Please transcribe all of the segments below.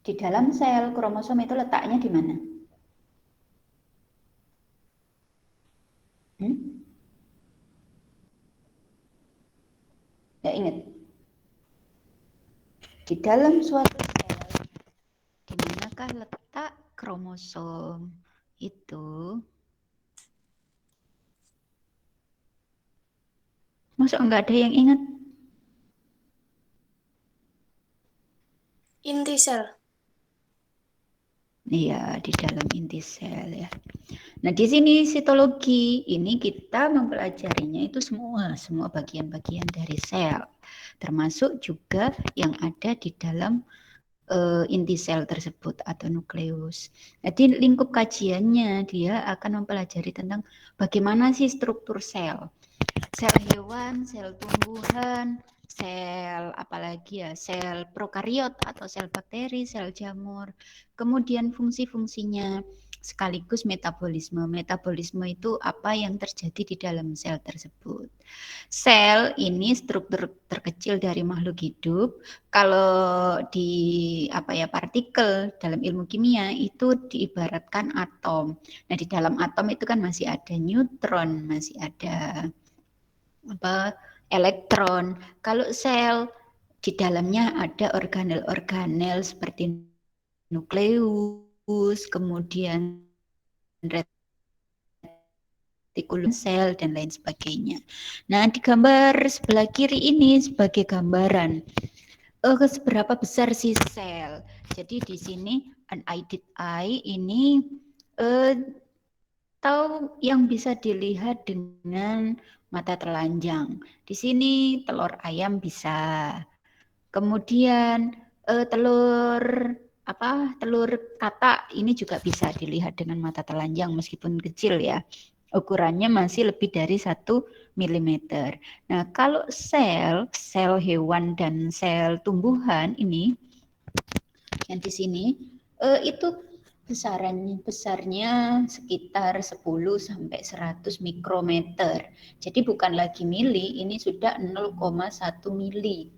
Di dalam sel kromosom itu letaknya di mana? Ya ingat. Di dalam suatu sel, di manakah letak kromosom? Itu masuk nggak ada yang ingat? Inti sel. Iya, di dalam inti sel ya. Nah, di sini sitologi ini kita mempelajarinya itu semua bagian-bagian dari sel, termasuk juga yang ada di dalam inti sel tersebut atau nukleus. Jadi lingkup kajiannya dia akan mempelajari tentang bagaimana sih struktur sel. Sel hewan, sel tumbuhan, sel apalagi ya, sel prokariot atau sel bakteri, sel jamur. Kemudian fungsi-fungsinya sekaligus metabolisme. Metabolisme itu apa yang terjadi di dalam sel tersebut. Sel ini struktur terkecil dari makhluk hidup. Kalau di partikel dalam ilmu kimia itu diibaratkan atom. Nah, di dalam atom itu kan masih ada neutron, masih ada elektron. Kalau sel di dalamnya ada organel-organel seperti nukleus, kemudian retikulum sel dan lain sebagainya. Nah, di gambar sebelah kiri ini sebagai gambaran seberapa besar sih sel. Jadi di sini unaided eye ini tahu yang bisa dilihat dengan mata telanjang. Di sini telur ayam bisa. Kemudian telur telur katak ini juga bisa dilihat dengan mata telanjang meskipun kecil ya. Ukurannya masih lebih dari 1 mm. Nah, kalau sel hewan dan sel tumbuhan ini yang di sini itu besarnya sekitar 10 sampai 100 mikrometer. Jadi bukan lagi mili, ini sudah 0,1 mili.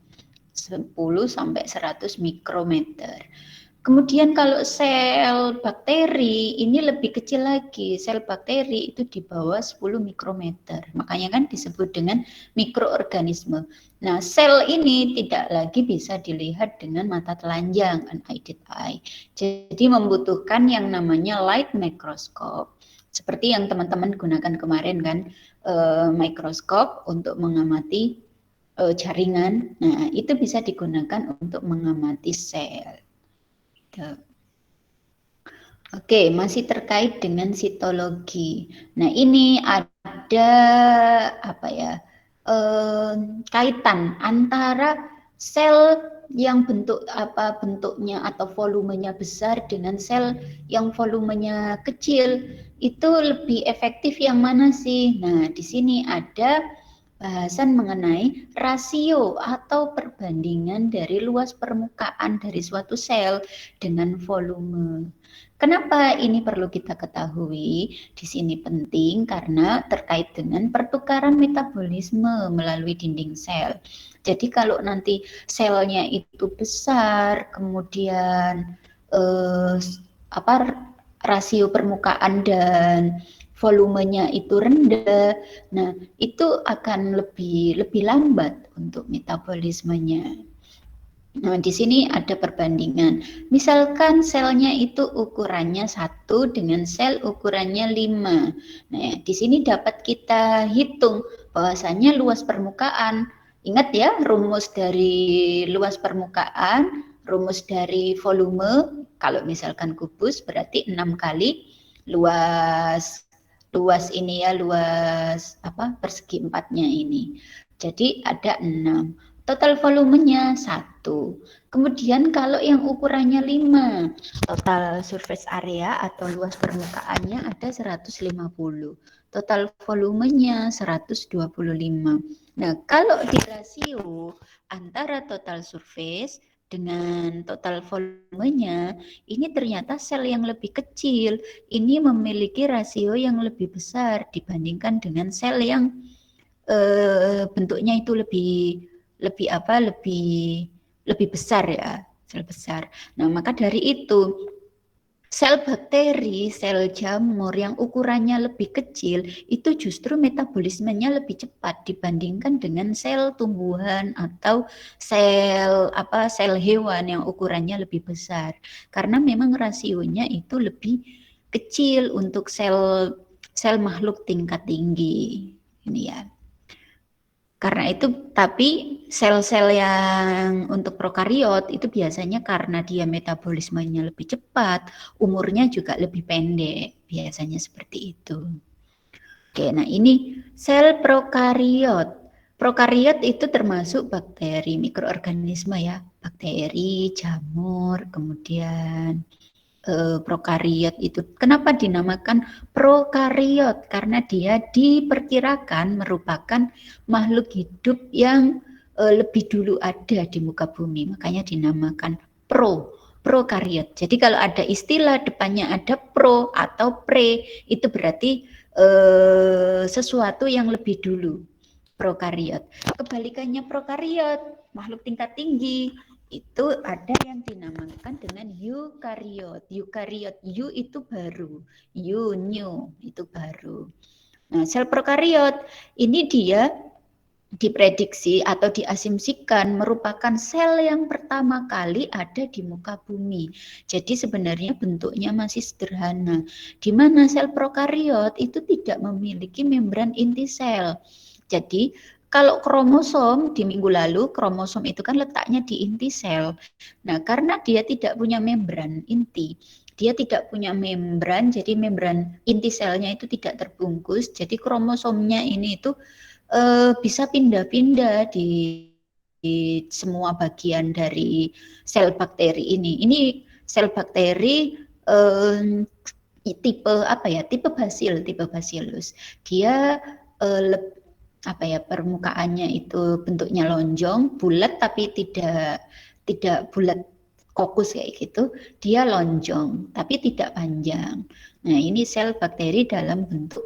10 sampai 100 mikrometer. Kemudian kalau sel bakteri ini lebih kecil lagi. Sel bakteri itu di bawah 10 mikrometer. Makanya kan disebut dengan mikroorganisme. Nah, sel ini tidak lagi bisa dilihat dengan mata telanjang, unaided eye. Jadi membutuhkan yang namanya light microscope. Seperti yang teman-teman gunakan kemarin kan, mikroskop untuk mengamati jaringan. Nah, itu bisa digunakan untuk mengamati sel. Oke, masih terkait dengan sitologi. Nah, ini ada kaitan antara sel yang bentuknya atau volumenya besar dengan sel yang volumenya kecil. Itu lebih efektif yang mana sih? Nah, di sini ada bahasan mengenai rasio atau perbandingan dari luas permukaan dari suatu sel dengan volume. Kenapa ini perlu kita ketahui? Di sini penting karena terkait dengan pertukaran metabolisme melalui dinding sel. Jadi kalau nanti selnya itu besar, kemudian rasio permukaan dan volumenya itu rendah, nah itu akan lebih lambat untuk metabolismenya. Nah, di sini ada perbandingan. Misalkan selnya itu ukurannya 1 dengan sel ukurannya 5. Nah, di sini dapat kita hitung bahwasanya luas permukaan. Ingat ya, rumus dari luas permukaan, rumus dari volume, kalau misalkan kubus berarti 6 kali luas ini ya, luas persegi 4-nya ini. Jadi ada 6. Total volumenya 1. Kemudian kalau yang ukurannya 5, total surface area atau luas permukaannya ada 150. Total volumenya 125. Nah, kalau di rasio antara total surface dengan total volumenya, ini ternyata sel yang lebih kecil ini memiliki rasio yang lebih besar dibandingkan dengan sel yang bentuknya itu lebih besar ya, sel besar. Nah, maka dari itu sel bakteri, sel jamur yang ukurannya lebih kecil itu justru metabolismenya lebih cepat dibandingkan dengan sel tumbuhan atau sel hewan yang ukurannya lebih besar. Karena memang rasionya itu lebih kecil untuk sel makhluk tingkat tinggi. Ini ya. Karena itu, tapi sel-sel yang untuk prokariot itu biasanya karena dia metabolismenya lebih cepat, umurnya juga lebih pendek, biasanya seperti itu. Oke, nah ini sel prokariot. Prokariot itu termasuk bakteri, mikroorganisme ya, bakteri, jamur, kemudian prokariot itu. Kenapa dinamakan prokariot? Karena dia diperkirakan merupakan makhluk hidup yang lebih dulu ada di muka bumi, makanya dinamakan prokariot. Jadi kalau ada istilah depannya ada pro atau pre, itu berarti sesuatu yang lebih dulu, prokariot. Kebalikannya prokariot, makhluk tingkat tinggi, itu ada yang dinamakan dengan eukariot. Eukariot, eu itu baru, new itu baru. Nah, sel prokariot ini dia diprediksi atau diasumsikan merupakan sel yang pertama kali ada di muka bumi. Jadi sebenarnya bentuknya masih sederhana, di mana sel prokariot itu tidak memiliki membran inti sel. Jadi kalau kromosom di minggu lalu, kromosom itu kan letaknya di inti sel. Nah, karena dia tidak punya membran inti, dia tidak punya membran, jadi membran inti selnya itu tidak terbungkus, jadi kromosomnya ini itu bisa pindah-pindah di semua bagian dari sel bakteri ini. Ini sel bakteri tipe apa ya? Tipe Bacillus. Dia permukaannya itu bentuknya lonjong, bulat tapi tidak bulat kokus kayak gitu. Dia lonjong tapi tidak panjang. Nah, ini sel bakteri dalam bentuk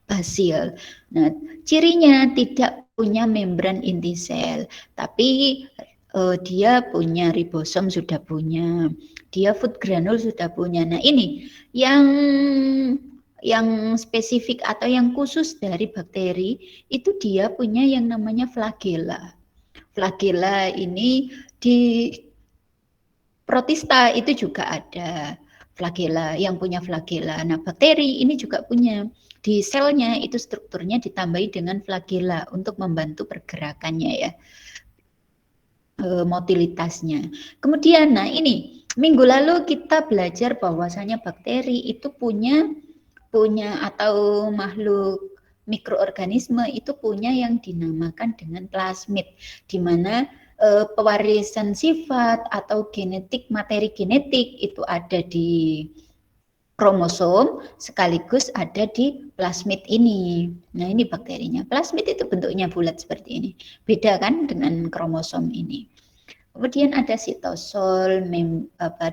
basil. Nah, cirinya tidak punya membran inti sel, tapi dia punya ribosom, sudah punya, dia food granule sudah punya. Nah, ini yang spesifik atau yang khusus dari bakteri itu dia punya yang namanya flagella. Flagella ini di protista itu juga ada flagella, yang punya flagella. Nah, bakteri ini juga punya. Di selnya itu strukturnya ditambahi dengan flagella untuk membantu pergerakannya ya, motilitasnya. Kemudian, nah ini minggu lalu kita belajar bahwasanya bakteri itu punya atau makhluk mikroorganisme itu punya yang dinamakan dengan plasmid, di mana pewarisan sifat atau materi genetik itu ada di kromosom sekaligus ada di plasmid ini. Nah, ini bakterinya. Plasmid itu bentuknya bulat seperti ini. Beda kan dengan kromosom ini. Kemudian ada sitosol,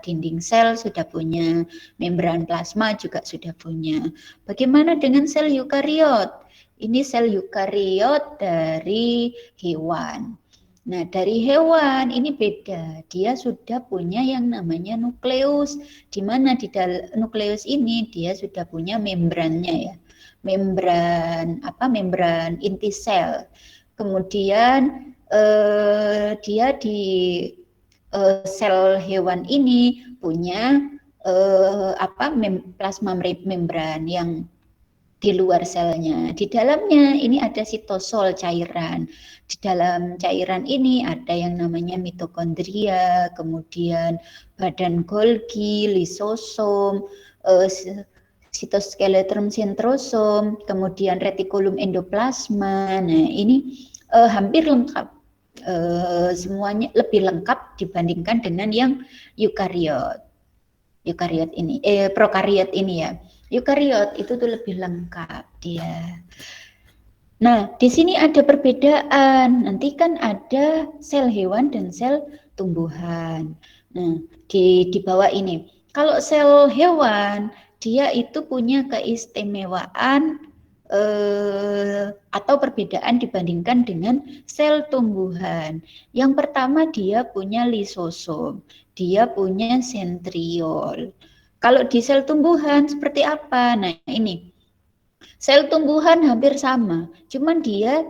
dinding sel sudah punya, membran plasma juga sudah punya. Bagaimana dengan sel eukariot? Ini sel eukariot dari hewan. Nah, dari hewan ini beda. Dia sudah punya yang namanya nukleus, di mana di dalam nukleus ini dia sudah punya membrannya ya. Membran inti sel. Kemudian dia di sel hewan ini punya plasma membran yang di luar selnya. Di dalamnya ini ada sitosol, cairan. Di dalam cairan ini ada yang namanya mitokondria, kemudian badan Golgi, lisosom, sitoskeleton sentrosom, kemudian retikulum endoplasma. Nah, ini hampir lengkap. Semuanya lebih lengkap dibandingkan dengan yang eukariot ini, prokariot ini ya. Eukariot itu tuh lebih lengkap dia. Nah, di sini ada perbedaan. Nanti kan ada sel hewan dan sel tumbuhan. Nah, di bawah ini. Kalau sel hewan, dia itu punya keistimewaan atau perbedaan dibandingkan dengan sel tumbuhan. Yang pertama dia punya lisosom, dia punya sentriol. Kalau di sel tumbuhan seperti apa? Nah ini, sel tumbuhan hampir sama, cuman dia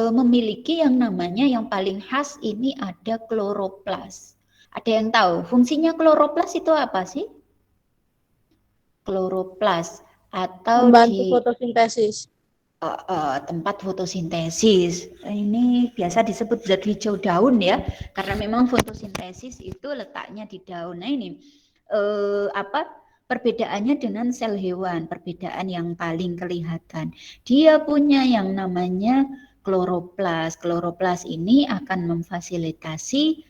memiliki yang namanya yang paling khas ini ada kloroplas. Ada yang tahu fungsinya kloroplas itu apa sih? Kloroplas atau Membantu di fotosintesis. tempat fotosintesis. Ini biasa disebut zat hijau daun ya, karena memang fotosintesis itu letaknya di daun. Nah ini apa perbedaannya dengan sel hewan? Perbedaan yang paling kelihatan. Dia punya yang namanya kloroplas. Kloroplas ini akan memfasilitasi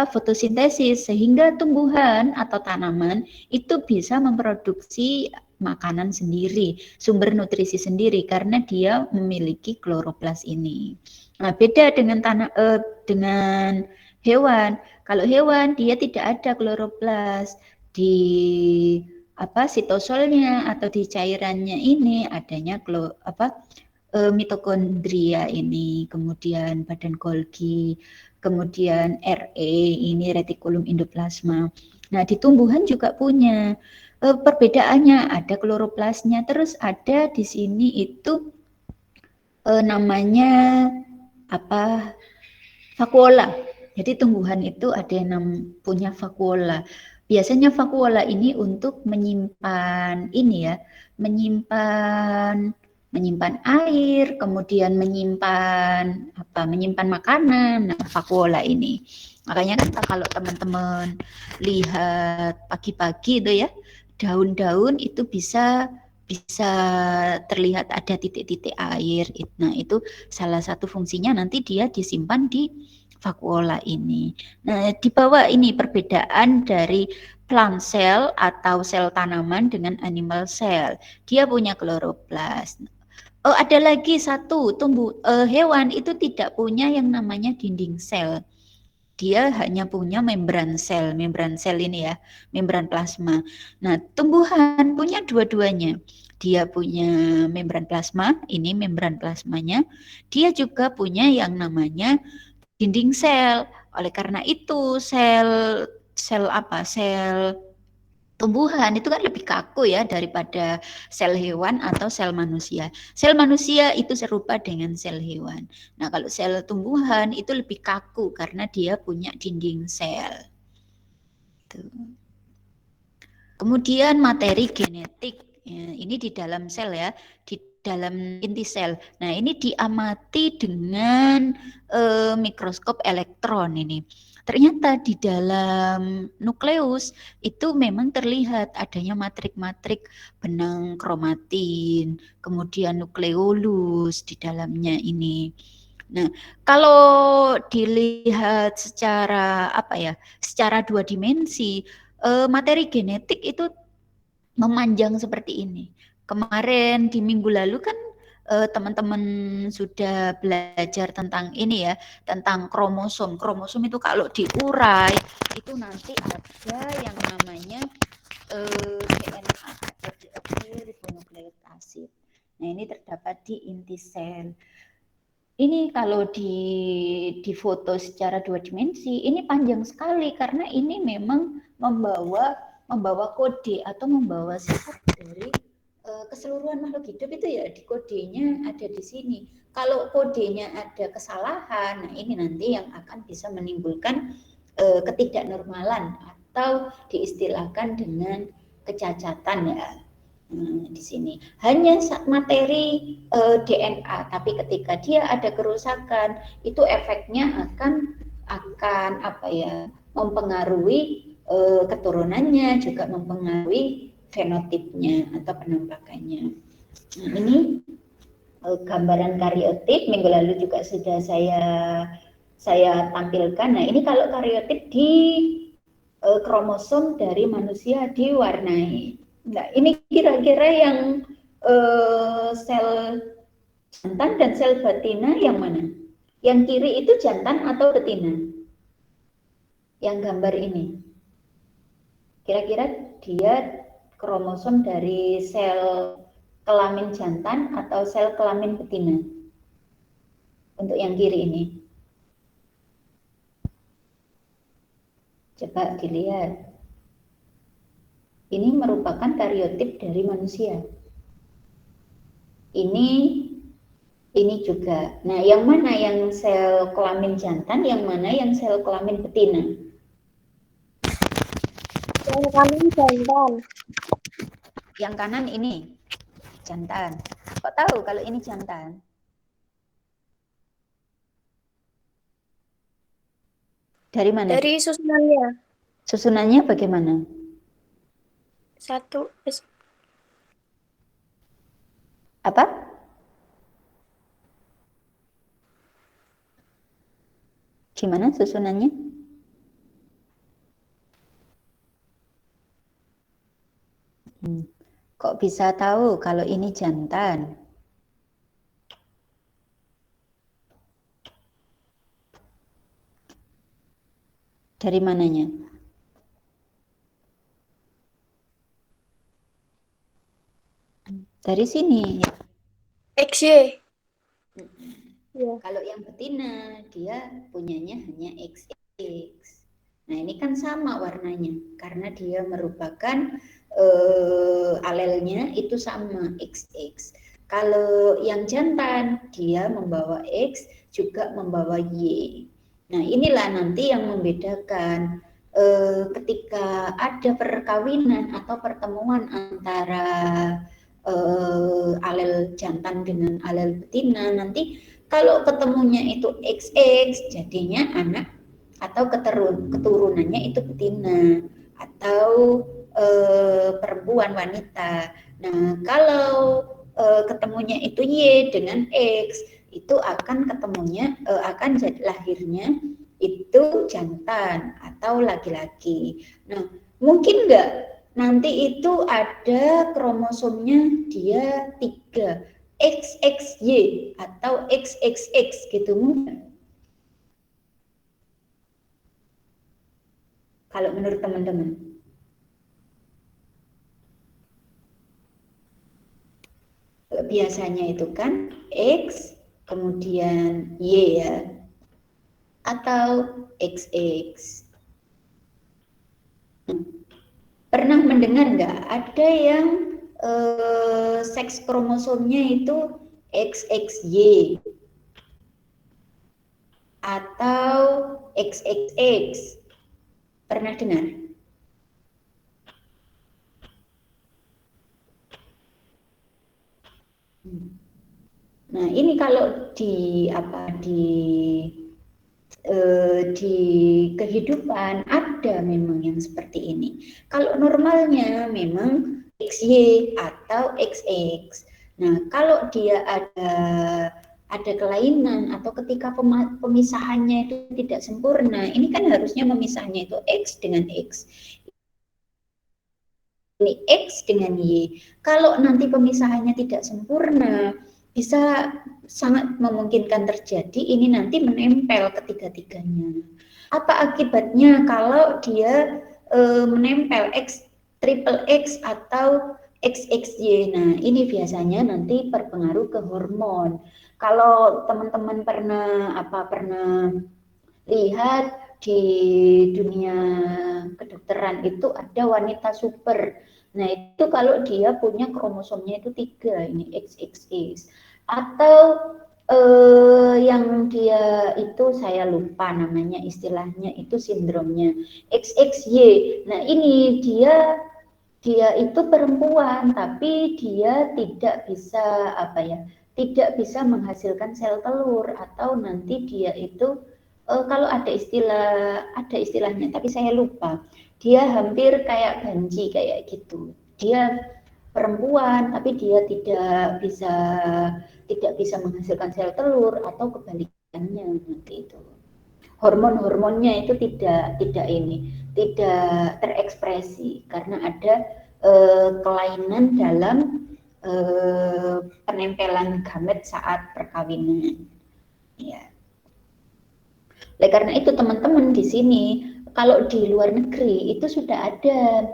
fotosintesis sehingga tumbuhan atau tanaman itu bisa memproduksi makanan sendiri, sumber nutrisi sendiri karena dia memiliki kloroplas ini. Nah, beda dengan dengan hewan. Kalau hewan dia tidak ada kloroplas di sitosolnya atau di cairannya ini adanya mitokondria ini, kemudian badan Golgi, kemudian RE ini retikulum endoplasma. Nah, di tumbuhan juga punya perbedaannya ada kloroplasnya, terus ada di sini itu namanya vakuola. Jadi tumbuhan itu ada yang punya vakuola. Biasanya vakuola ini untuk menyimpan menyimpan air, kemudian menyimpan makanan. Nah, vakuola ini. Makanya kan kalau teman-teman lihat pagi-pagi itu ya, daun-daun itu bisa terlihat ada titik-titik air. Nah, itu salah satu fungsinya nanti dia disimpan di vakuola ini. Nah, di bawah ini perbedaan dari plant cell atau sel tanaman dengan animal cell. Dia punya kloroplas. Oh, ada lagi satu hewan itu tidak punya yang namanya dinding sel. Dia hanya punya membran sel ini ya, membran plasma. Nah, tumbuhan punya dua-duanya. Dia punya membran plasma, ini membran plasmanya. Dia juga punya yang namanya dinding sel. Oleh karena itu, sel tumbuhan itu kan lebih kaku ya daripada sel hewan atau sel manusia. Sel manusia itu serupa dengan sel hewan. Nah, kalau sel tumbuhan itu lebih kaku karena dia punya dinding sel. Tuh. Kemudian materi genetik, ya, ini di dalam sel ya, di dalam inti sel. Nah, ini diamati dengan mikroskop elektron ini. Ternyata di dalam nukleus itu memang terlihat adanya matrik-matrik benang kromatin, kemudian nukleolus di dalamnya ini. Nah, kalau dilihat secara secara dua dimensi, materi genetik itu memanjang seperti ini. Kemarin di minggu lalu kan teman-teman sudah belajar tentang ini ya, tentang kromosom. Kromosom itu kalau diurai itu nanti ada yang namanya DNA atau deoksiribonukleik asid. Nah, ini terdapat di inti sel. Ini kalau di foto secara dua dimensi, ini panjang sekali karena ini memang membawa kode atau membawa sifat dari keseluruhan makhluk hidup itu ya di kodenya ada di sini. Kalau kodenya ada kesalahan, nah ini nanti yang akan bisa menimbulkan ketidaknormalan atau diistilahkan dengan kecacatan ya. Di sini hanya materi DNA, tapi ketika dia ada kerusakan, itu efeknya akan mempengaruhi keturunannya, juga mempengaruhi fenotipnya atau penampakannya. Nah, ini gambaran kariotip minggu lalu juga sudah saya tampilkan. Nah, ini kalau kariotip di kromosom dari manusia diwarnai. Nah, ini kira-kira yang sel jantan dan sel betina yang mana? Yang kiri itu jantan atau betina? Yang gambar ini. Kira-kira dia kromosom dari sel kelamin jantan atau sel kelamin betina? Untuk yang kiri ini. Coba dilihat. Ini merupakan kariotip dari manusia. Ini juga. Nah, yang mana yang sel kelamin jantan, yang mana yang sel kelamin betina? Yang kanan jantan. Yang kanan ini jantan. Kok tahu kalau ini jantan? Dari mana? Dari susunannya. Susunannya bagaimana? Satu. Apa? Gimana susunannya? Kok bisa tahu kalau ini jantan? Dari mananya? Dari sini. XY. Ya. Kalau yang betina, dia punyanya hanya XX. Nah, ini kan sama warnanya, karena dia merupakan alelnya itu sama XX. Kalau yang jantan, dia membawa X, juga membawa Y. Nah, inilah nanti yang membedakan ketika ada perkawinan atau pertemuan antara alel jantan dengan alel betina, nanti kalau ketemunya itu XX, jadinya anak atau keturunannya itu betina atau perempuan wanita. Nah, kalau ketemunya itu Y dengan X, itu akan ketemunya akan jadi lahirnya itu jantan atau laki-laki. Nah, mungkin nggak nanti itu ada kromosomnya dia 3 XXY atau XXX gitu mungkin. Kalau menurut teman-teman. Biasanya itu kan X kemudian Y ya. Atau XX. Pernah mendengar nggak ada yang seks kromosomnya itu XXY atau XXX? Pernah dengar? Nah, ini kalau di kehidupan ada memang yang seperti ini. Kalau normalnya memang XY atau XX. Nah, kalau dia ada kelainan atau ketika pemisahannya itu tidak sempurna, ini kan harusnya memisahnya itu X dengan X. Ini X dengan Y. Kalau nanti pemisahannya tidak sempurna, bisa sangat memungkinkan terjadi ini nanti menempel ketiga-tiganya. Apa akibatnya kalau dia menempel X, triple X atau XXY? Nah, ini biasanya nanti berpengaruh ke hormon. Kalau teman-teman pernah lihat di dunia kedokteran itu ada wanita super. Nah, itu kalau dia punya kromosomnya itu 3, ini XXX. Atau yang dia itu saya lupa namanya istilahnya itu sindromnya XXY. Nah, ini dia itu perempuan tapi dia tidak bisa tidak bisa menghasilkan sel telur atau nanti dia itu kalau ada istilahnya tapi saya lupa. Dia hampir kayak banji kayak gitu. Dia perempuan tapi dia tidak bisa menghasilkan sel telur atau kebalikannya nanti itu. Hormon-hormonnya itu tidak terekspresi karena ada kelainan dalam penempelan gamet saat perkawinan. Ya. Oleh karena itu teman-teman di sini kalau di luar negeri itu sudah ada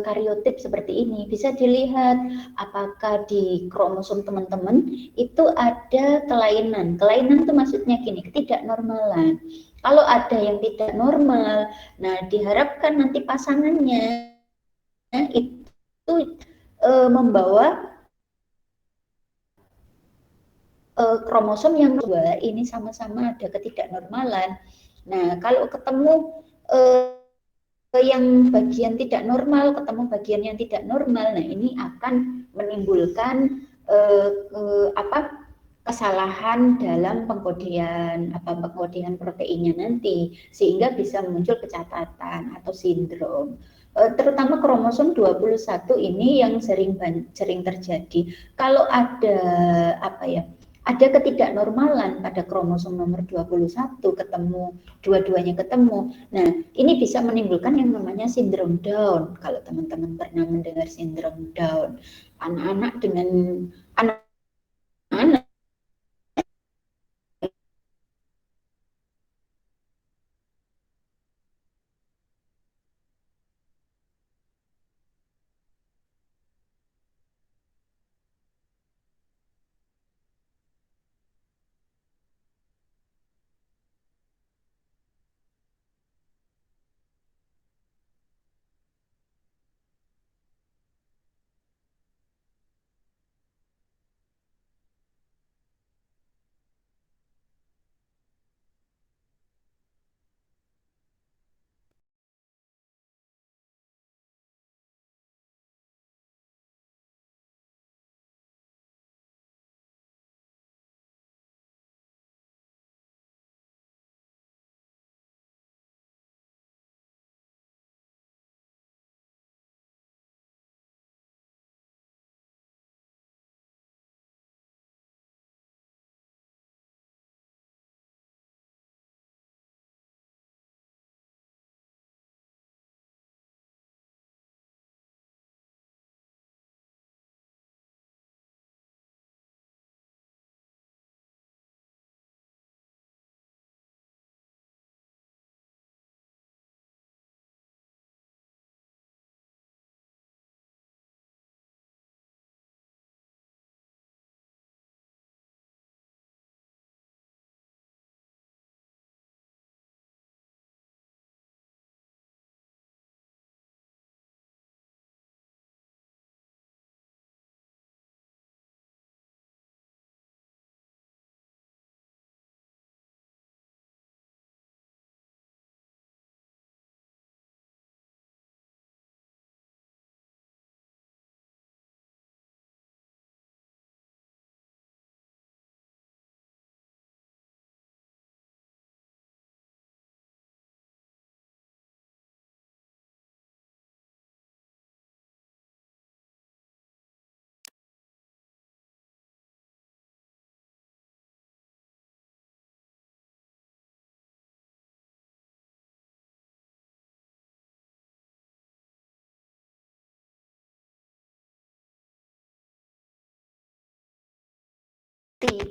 kariotip seperti ini, bisa dilihat apakah di kromosom teman-teman itu ada kelainan. Kelainan itu maksudnya gini, ketidaknormalan. Kalau ada yang tidak normal, nah diharapkan nanti pasangannya itu membawa kromosom yang dua ini sama-sama ada ketidaknormalan. Nah, kalau ketemu yang bagian tidak normal ketemu bagian yang tidak normal, nah ini akan menimbulkan kesalahan dalam pengkodean proteinnya nanti, sehingga bisa muncul kecacatan atau sindrom. Terutama kromosom 21 ini yang sering terjadi. Kalau ada ketidaknormalan pada kromosom nomor 21 ketemu, dua-duanya ketemu. Nah, ini bisa menimbulkan yang namanya sindrom Down. Kalau teman-teman pernah mendengar sindrom Down, anak-anak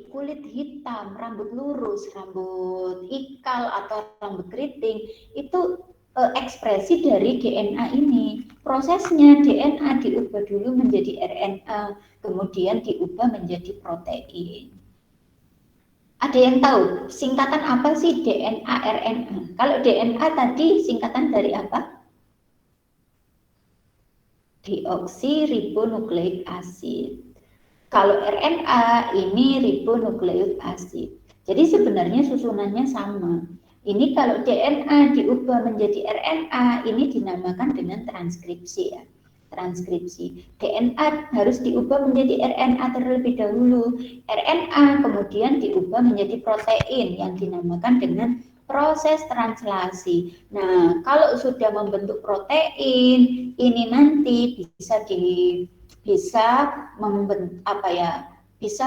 kulit hitam, rambut lurus, rambut ikal atau rambut keriting itu ekspresi dari DNA ini. Prosesnya DNA diubah dulu menjadi RNA, kemudian diubah menjadi protein. Ada yang tahu singkatan apa sih DNA RNA? Kalau DNA tadi singkatan dari apa? Deoksiribonukleik acid. Kalau RNA ini ribonukleik acid. Jadi sebenarnya susunannya sama. Ini kalau DNA diubah menjadi RNA, ini dinamakan dengan transkripsi ya. Transkripsi. DNA harus diubah menjadi RNA terlebih dahulu. RNA kemudian diubah menjadi protein yang dinamakan dengan proses translasi. Nah, kalau sudah membentuk protein, ini nanti bisa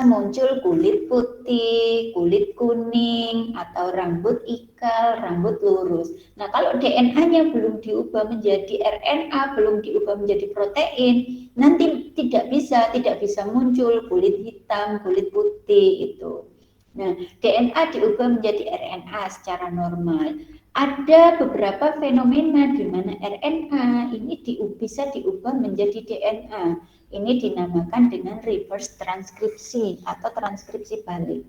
muncul kulit putih, kulit kuning, atau rambut ikal, rambut lurus. Nah, kalau DNA-nya belum diubah menjadi RNA, belum diubah menjadi protein, nanti tidak bisa muncul kulit hitam, kulit putih itu. Nah, DNA diubah menjadi RNA secara normal. Ada beberapa fenomena di mana RNA ini bisa diubah menjadi DNA. Ini dinamakan dengan reverse transkripsi atau transkripsi balik.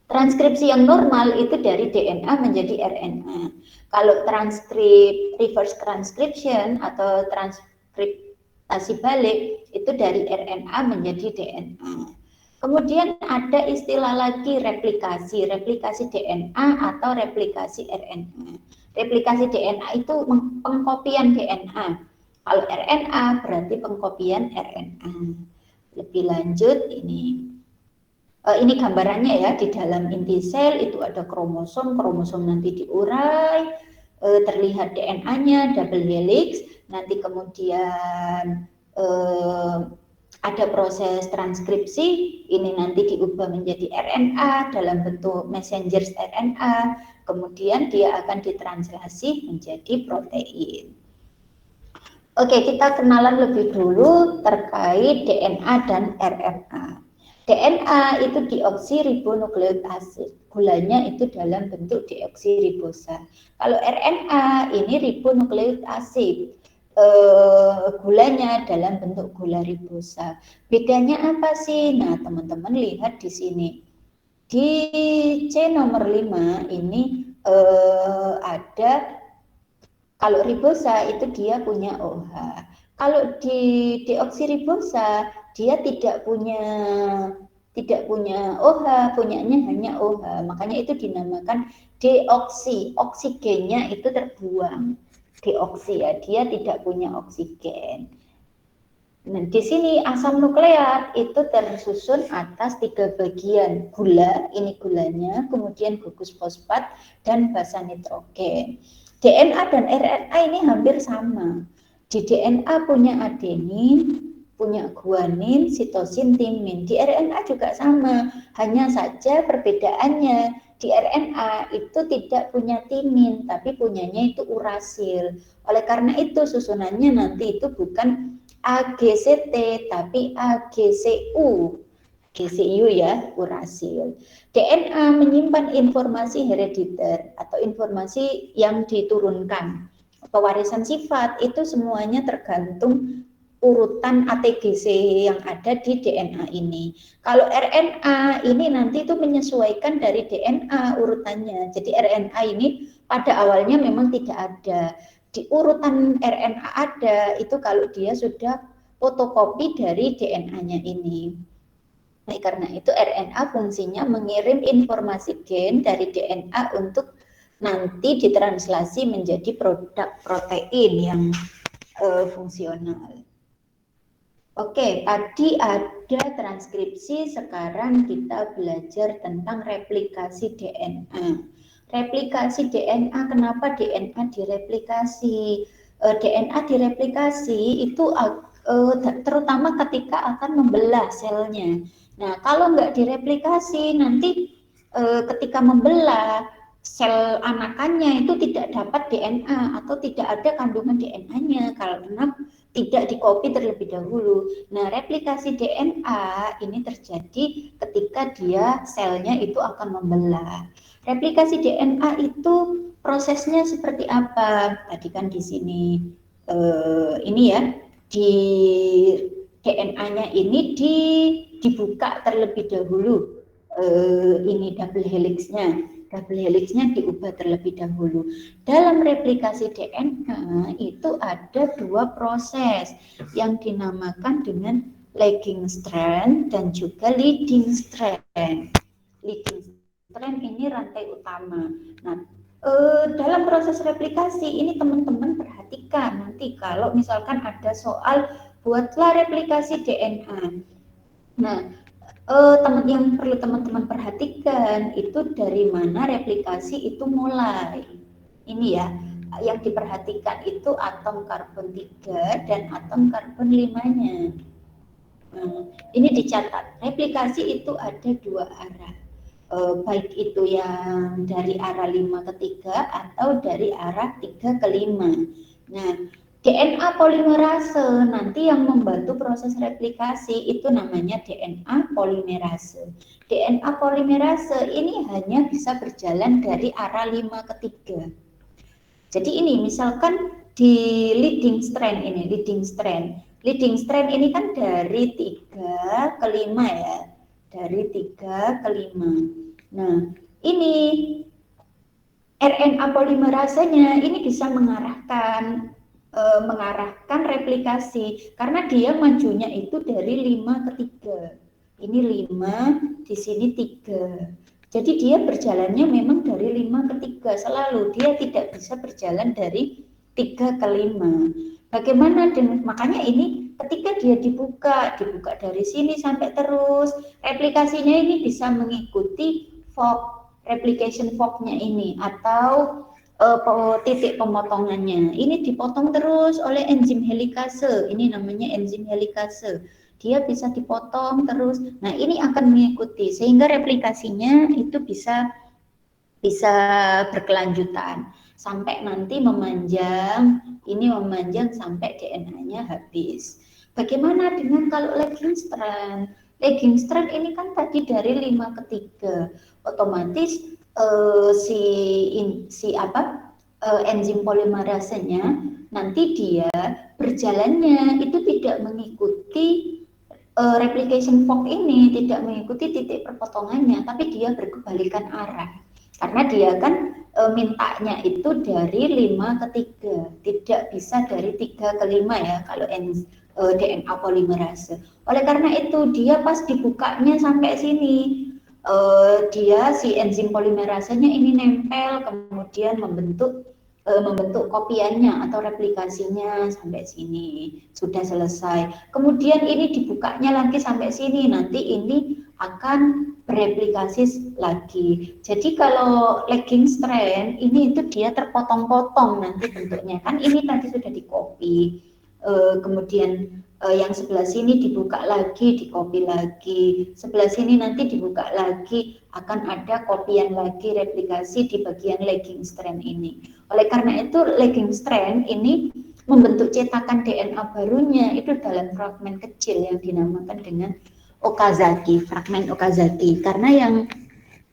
Transkripsi yang normal itu dari DNA menjadi RNA. Kalau reverse transcription atau transkriptasi balik itu dari RNA menjadi DNA. Kemudian ada istilah lagi replikasi DNA atau replikasi RNA. Replikasi DNA itu pengkopian DNA. Kalau RNA berarti pengkopian RNA. Lebih lanjut ini gambarannya ya, di dalam inti sel itu ada kromosom nanti diurai, terlihat DNA-nya double helix, nanti kemudian ada proses transkripsi, ini nanti diubah menjadi RNA dalam bentuk messenger RNA, kemudian dia akan ditranslasi menjadi protein. Oke, kita kenalan lebih dulu terkait DNA dan RNA. DNA itu deoksiribonukleik asid, gulanya itu dalam bentuk deoksiribosa. Kalau RNA ini ribonukleik asid, gulanya dalam bentuk gula ribosa. Bedanya apa sih? Nah, teman-teman lihat di sini. Di C nomor 5 ini ada, kalau ribosa itu dia punya OH. Kalau di deoksiribosa dia tidak punya OH, punyanya hanya OH. Makanya itu dinamakan deoksi. Oksigennya itu terbuang. Deoksi ya, dia tidak punya oksigen. Nah, di sini asam nukleat itu tersusun atas 3 bagian. Gula, ini gulanya, kemudian gugus fosfat dan basa nitrogen. DNA dan RNA ini hampir sama. Di DNA punya adenin, punya guanin, sitosin, timin. Di RNA juga sama, hanya saja perbedaannya di RNA itu tidak punya timin, tapi punyanya itu urasil. Oleh karena itu susunannya nanti itu bukan AGCT, tapi AGCU. GCU ya, urasil. DNA menyimpan informasi herediter atau informasi yang diturunkan. Pewarisan sifat itu semuanya tergantung urutan ATGC yang ada di DNA ini. Kalau RNA ini nanti itu menyesuaikan dari DNA urutannya. Jadi RNA ini pada awalnya memang tidak ada. Di urutan RNA ada, itu kalau dia sudah fotokopi dari DNA-nya ini. Nah, karena itu RNA fungsinya mengirim informasi gen dari DNA untuk nanti ditranslasi menjadi produk protein yang fungsional. Oke, tadi ada transkripsi, sekarang kita belajar tentang replikasi DNA. Replikasi DNA, kenapa DNA direplikasi? DNA direplikasi itu terutama ketika akan membelah selnya. Nah, kalau nggak direplikasi, nanti ketika membelah sel anakannya itu tidak dapat DNA atau tidak ada kandungan DNA-nya karena tidak dikopi terlebih dahulu. Nah, replikasi DNA ini terjadi ketika dia selnya itu akan membelah. Replikasi DNA itu prosesnya seperti apa? Tadi kan di sini ini ya, di DNA-nya ini dibuka terlebih dahulu, ini double helixnya diubah terlebih dahulu. Dalam replikasi DNA itu ada 2 proses yang dinamakan dengan lagging strand dan juga leading strand. Leading strand ini rantai utama. Nah, dalam proses replikasi ini teman-teman perhatikan nanti kalau misalkan ada soal buatlah replikasi DNA. Nah, yang perlu teman-teman perhatikan itu dari mana replikasi itu mulai. Ini ya, yang diperhatikan itu atom karbon 3 dan atom karbon 5-nya. Ini dicatat, replikasi itu ada 2 arah. Baik itu yang dari arah 5 ke 3 atau dari arah 3 ke 5. Nah, DNA polimerase nanti yang membantu proses replikasi itu namanya DNA polimerase. DNA polimerase ini hanya bisa berjalan dari arah 5 ke 3. Jadi ini misalkan di leading strand ini kan dari 3 ke 5 ya. Dari 3 ke 5. Nah, ini RNA polimerasenya ini bisa mengarahkan replikasi karena dia majunya itu dari 5 ke 3. Ini 5, di sini 3. Jadi dia berjalannya memang dari 5 ke 3 selalu. Dia tidak bisa berjalan dari 3 ke 5. Bagaimana dengan, makanya ini ketika dia dibuka dari sini sampai terus, replikasinya ini bisa mengikuti fork, replication fork-nya ini atau titik pemotongannya. Ini dipotong terus oleh enzim helikase. Ini namanya enzim helikase. Dia bisa dipotong terus. Nah, ini akan mengikuti sehingga replikasinya itu bisa berkelanjutan sampai nanti memanjang. Ini memanjang sampai DNA-nya habis. Bagaimana dengan kalau lagging strand? Lagging strand ini kan tadi dari 5 ke 3. Otomatis enzim polimerasenya nanti dia berjalannya itu tidak mengikuti replication fork ini, tidak mengikuti titik perpotongannya, tapi dia berkebalikan arah. Karena dia kan mintanya itu dari 5 ke 3, tidak bisa dari 3 ke 5 ya kalau DNA polimerase. Oleh karena itu dia pas dibukanya sampai sini, dia si enzim polimerasenya ini nempel, kemudian membentuk kopiannya atau replikasinya sampai sini sudah selesai. Kemudian ini dibukanya lagi sampai sini, nanti ini akan bereplikasi lagi. Jadi kalau lagging strand ini itu dia terpotong-potong nanti bentuknya, kan ini tadi sudah di copy, kemudian yang sebelah sini dibuka lagi, di-copy lagi, sebelah sini nanti dibuka lagi, akan ada kopian lagi, replikasi di bagian lagging strand ini. Oleh karena itu lagging strand ini membentuk cetakan DNA barunya itu dalam fragmen kecil yang dinamakan dengan Okazaki, fragmen Okazaki. Karena yang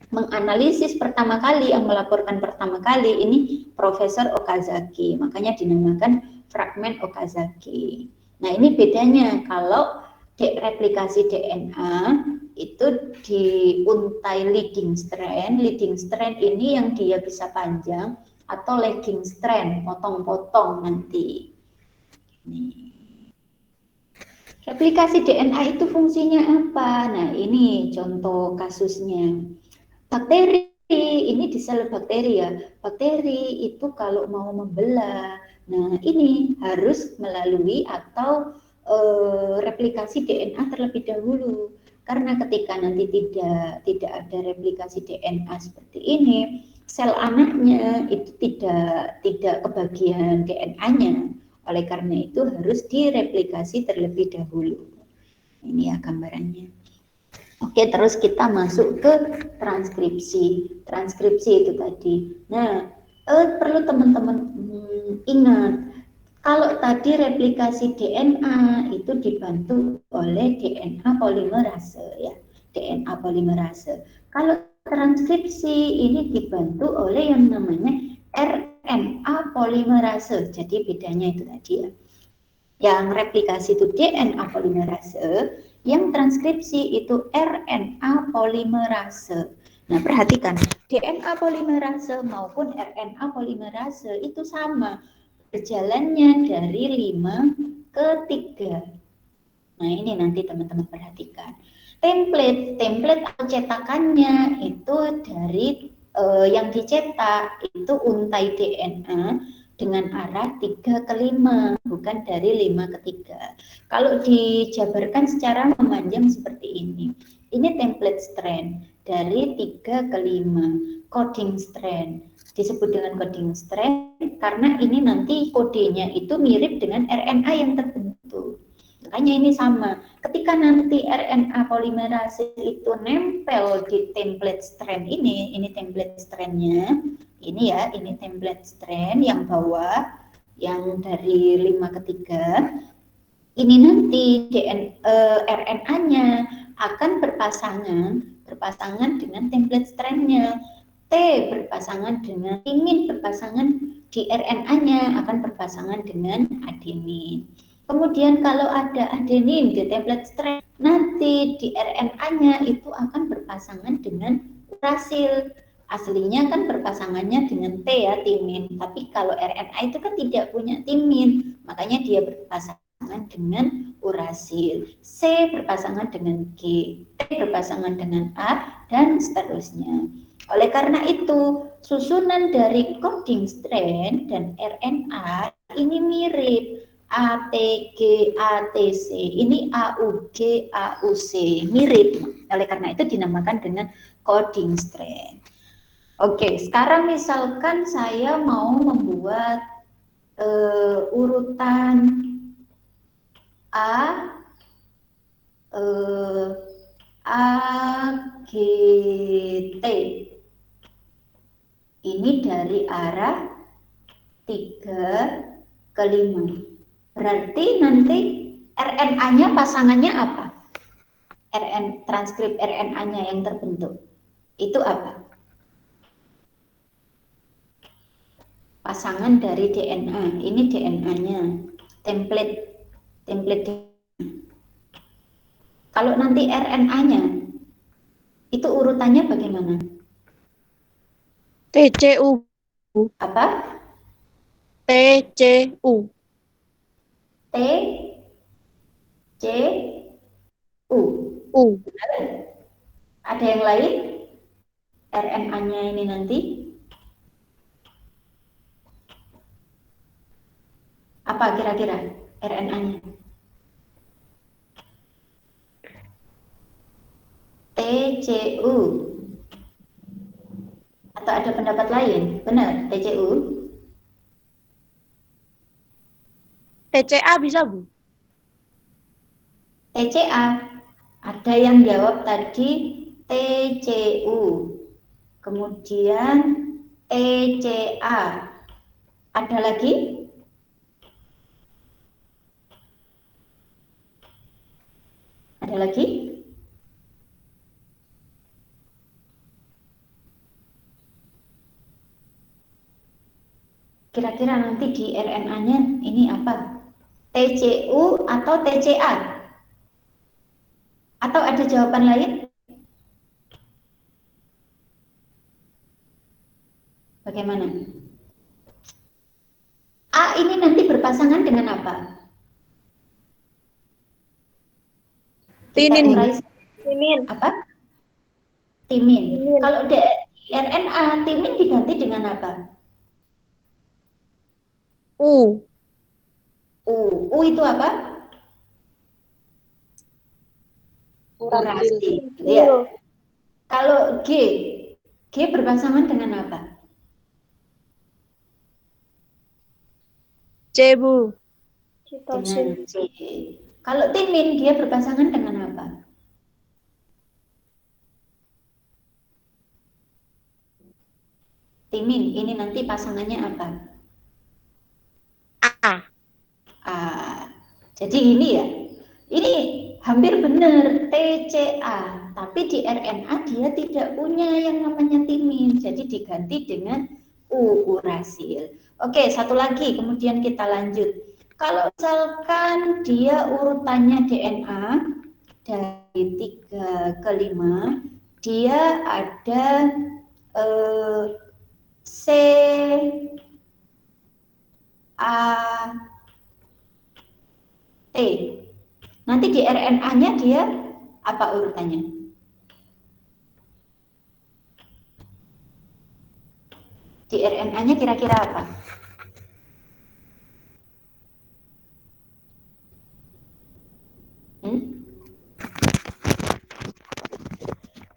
menganalisis pertama kali, yang melaporkan pertama kali ini Profesor Okazaki, makanya dinamakan fragmen Okazaki. Nah, ini bedanya kalau replikasi DNA itu di untai leading strand ini yang dia bisa panjang, atau lagging strand, potong-potong nanti. Ini. Replikasi DNA itu fungsinya apa? Nah, ini contoh kasusnya. Bakteri, ini di sel bakteri ya. Bakteri itu kalau mau membelah, nah ini harus melalui atau replikasi DNA terlebih dahulu. Karena ketika nanti tidak ada replikasi DNA seperti ini, sel anaknya itu tidak kebagian DNA-nya. Oleh karena itu harus direplikasi terlebih dahulu. Ini ya gambarannya. Oke, terus kita masuk ke transkripsi. Transkripsi itu tadi. Nah, perlu teman-teman ingat, kalau tadi replikasi DNA itu dibantu oleh DNA polimerase ya, DNA polimerase. Kalau transkripsi ini dibantu oleh yang namanya RNA polimerase. Jadi bedanya itu tadi ya. Yang replikasi itu DNA polimerase, yang transkripsi itu RNA polimerase. Nah, perhatikan, DNA polimerase maupun RNA polimerase itu sama, berjalannya dari 5 ke 3. Nah, ini nanti teman-teman perhatikan. Template atau cetakannya itu dari yang dicetak itu untai DNA dengan arah 3 ke 5, bukan dari 5 ke 3. Kalau dijabarkan secara memanjang seperti ini. Ini template strand dari 3 ke 5, coding strand. Disebut dengan coding strand karena ini nanti kodenya itu mirip dengan RNA yang terbentuk. Makanya ini sama. Ketika nanti RNA polimerase itu nempel di template strand ini template strandnya, ini ya, ini template strand yang bawah. yang dari 5 ke 3, ini nanti RNA-nya akan berpasangan dengan template strand-nya. T berpasangan dengan timin, berpasangan di RNA-nya akan berpasangan dengan adenin. Kemudian kalau ada adenin di template strand, nanti di RNA-nya itu akan berpasangan dengan urasil. Aslinya kan berpasangannya dengan T ya, timin. Tapi kalau RNA itu kan tidak punya timin, makanya dia berpasangan dengan urasil. C berpasangan dengan G, T berpasangan dengan A, dan seterusnya. Oleh karena itu, susunan dari coding strand dan RNA ini mirip. ATG, ATC, ini AUG, AUC, mirip. Oleh karena itu dinamakan dengan coding strand. Oke, sekarang misalkan saya mau membuat urutan A, G, T. Ini dari arah 3 ke 5. Berarti nanti RNA-nya pasangannya apa? Transkrip RNA-nya yang terbentuk. Itu apa? Pasangan dari DNA. Ini DNA-nya. Template. Kalau nanti RNA-nya, itu urutannya bagaimana? TCU. Apa? TCU. T, C, U. Ada yang lain? RNA-nya ini nanti? Apa kira-kira RNA-nya? TCU. Atau ada pendapat lain? Benar, TCU? TCA bisa, Bu? TCA. Ada yang jawab tadi TCU. Kemudian TCA. Ada lagi? Ada lagi? Kira-kira nanti di RNA-nya ini apa? TCU atau TCA? Atau ada jawaban lain? Bagaimana? A ini nanti berpasangan dengan apa? Kita Tinin. urai Timin. apa? Timin. Timin. Kalau di RNA, timin diganti dengan apa? U. U itu apa? Urasil. Ya. Kalau G berpasangan dengan apa? C, Bu. Dengan C. Kalau timin dia berpasangan dengan apa? Timin ini nanti pasangannya apa? A. A. Jadi ini ya. Ini hampir benar TCA, tapi di RNA dia tidak punya yang namanya timin, jadi diganti dengan urasil. Oke, satu lagi, kemudian kita lanjut. Kalau misalkan dia urutannya DNA dari 3 ke 5, dia ada C, A, T. Nanti di RNA-nya dia apa urutannya? Di RNA-nya kira-kira apa?